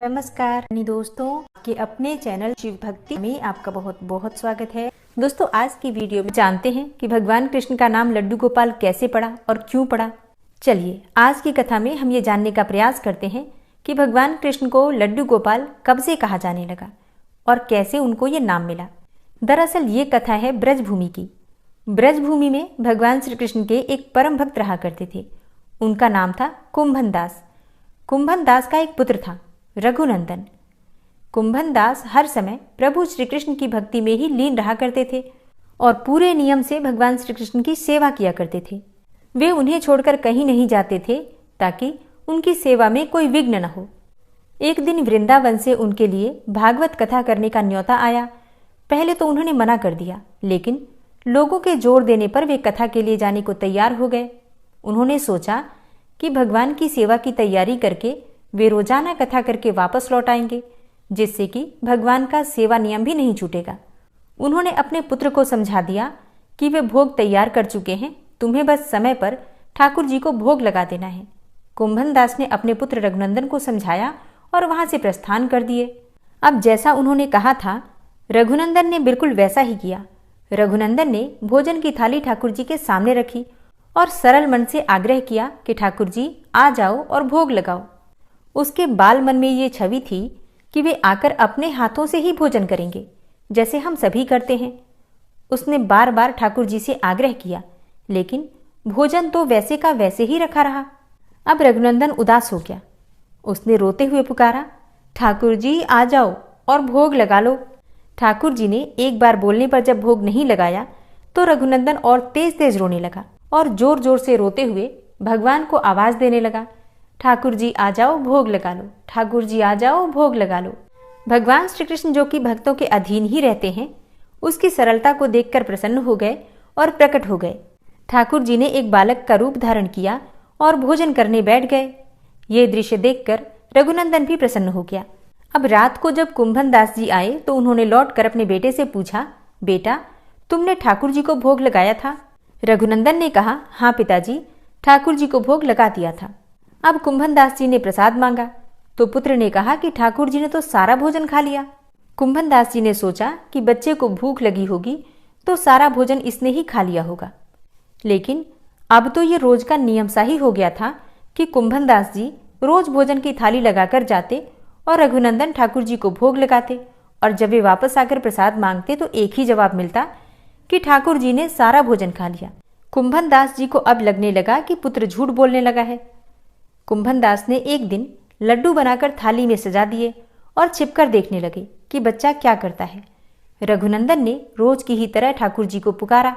नमस्कार दोस्तों, कि अपने चैनल शिव भक्ति में आपका बहुत बहुत स्वागत है। दोस्तों, आज की वीडियो में जानते हैं कि भगवान कृष्ण का नाम लड्डू गोपाल कैसे पड़ा और क्यों पड़ा। चलिए, आज की कथा में हम ये जानने का प्रयास करते हैं कि भगवान कृष्ण को लड्डू गोपाल कब से कहा जाने लगा और कैसे उनको ये नाम मिला। दरअसल ये कथा है ब्रजभूमि की। ब्रजभूमि में भगवान श्री कृष्ण के एक परम भक्त रहा करते थे। उनका नाम था कुंभन दास। कुंभन दास का एक पुत्र था, रघुनंदन। कुंभन दास हर समय प्रभु श्री कृष्ण की भक्ति में ही लीन रहा करते थे और पूरे नियम से भगवान श्री कृष्ण की सेवा किया करते थे। वे उन्हें छोड़कर कहीं नहीं जाते थे ताकि उनकी सेवा में कोई विघ्न न हो। एक दिन वृंदावन से उनके लिए भागवत कथा करने का न्योता आया। पहले तो उन्होंने मना कर दिया, लेकिन लोगों के जोर देने पर वे कथा के लिए जाने को तैयार हो गए। उन्होंने सोचा कि भगवान की सेवा की तैयारी करके वे रोजाना कथा करके वापस लौट आएंगे, जिससे कि भगवान का सेवा नियम भी नहीं छूटेगा। उन्होंने अपने पुत्र को समझा दिया कि वे भोग तैयार कर चुके हैं, तुम्हें बस समय पर ठाकुर जी को भोग लगा देना है। कुंभन दास ने अपने पुत्र रघुनंदन को समझाया और वहां से प्रस्थान कर दिए। अब जैसा उन्होंने कहा था, रघुनंदन ने बिल्कुल वैसा ही किया। रघुनंदन ने भोजन की थाली ठाकुर जी के सामने रखी और सरल मन से आग्रह किया कि ठाकुर जी आ जाओ और भोग लगाओ। उसके बाल मन में ये छवि थी कि वे आकर अपने हाथों से ही भोजन करेंगे, जैसे हम सभी करते हैं। उसने बार बार ठाकुर जी से आग्रह किया, लेकिन भोजन तो वैसे का वैसे ही रखा रहा। अब रघुनंदन उदास हो गया। उसने रोते हुए पुकारा, ठाकुर जी आ जाओ और भोग लगा लो। ठाकुर जी ने एक बार बोलने पर जब भोग नहीं लगाया तो रघुनंदन और तेज तेज रोने लगा और जोर जोर से रोते हुए भगवान को आवाज देने लगा, ठाकुर जी आ जाओ भोग लगा लो, ठाकुर जी आ जाओ भोग लगा लो। भगवान श्री कृष्ण, जो कि भक्तों के अधीन ही रहते हैं, उसकी सरलता को देखकर प्रसन्न हो गए और प्रकट हो गए। ठाकुर जी ने एक बालक का रूप धारण किया और भोजन करने बैठ गए। ये दृश्य देखकर रघुनंदन भी प्रसन्न हो गया। अब रात को जब कुंभन दास जी आए तो उन्होंने लौटकर अपने बेटे से पूछा, बेटा, तुमने ठाकुर जी को भोग लगाया था? रघुनंदन ने कहा, हाँ पिताजी, ठाकुर जी को भोग लगा दिया था। अब कुंभन दास जी ने प्रसाद मांगा तो पुत्र ने कहा कि ठाकुर जी ने तो सारा भोजन खा लिया। कुंभन दास जी ने सोचा कि बच्चे को भूख लगी होगी तो सारा भोजन इसने ही खा लिया होगा। लेकिन अब तो ये रोज का नियम सा ही हो गया था कि कुंभन दास जी रोज भोजन की थाली लगाकर जाते और रघुनंदन ठाकुर जी को भोग लगाते, और जब वे वापस आकर प्रसाद मांगते तो एक ही जवाब मिलता कि ठाकुर जी ने सारा भोजन खा लिया। कुंभन दास जी को अब लगने लगा कि पुत्र झूठ बोलने लगा है। कुंभन दास ने एक दिन लड्डू बनाकर थाली में सजा दिए और छिपकर देखने लगे कि बच्चा क्या करता है। रघुनंदन ने रोज की ही तरह ठाकुर जी को पुकारा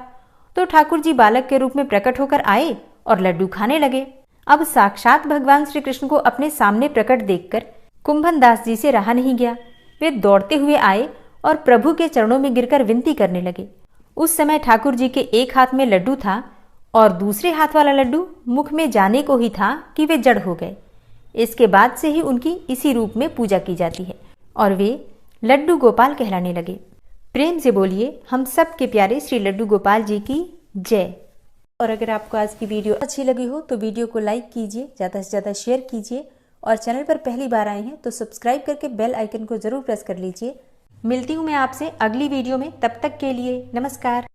तो ठाकुर जी बालक के रूप में प्रकट होकर आए और लड्डू खाने लगे। अब साक्षात भगवान श्री कृष्ण को अपने सामने प्रकट देखकर कुंभन दास जी से रहा नहीं गया। वे दौड़ते हुए आए और प्रभु के चरणों में गिरकर विनती करने लगे। उस समय ठाकुर जी के एक हाथ में लड्डू था और दूसरे हाथ वाला लड्डू मुख में जाने को ही था कि वे जड़ हो गए। इसके बाद से ही उनकी इसी रूप में पूजा की जाती है और वे लड्डू गोपाल कहलाने लगे। प्रेम से बोलिए हम सब के प्यारे श्री लड्डू गोपाल जी की जय। और अगर आपको आज की वीडियो अच्छी लगी हो तो वीडियो को लाइक कीजिए, ज़्यादा से ज़्यादा शेयर कीजिए, और चैनल पर पहली बार आए हैं तो सब्सक्राइब करके बेल आइकन को जरूर प्रेस कर लीजिए। मिलती हूँ मैं आपसे अगली वीडियो में, तब तक के लिए नमस्कार।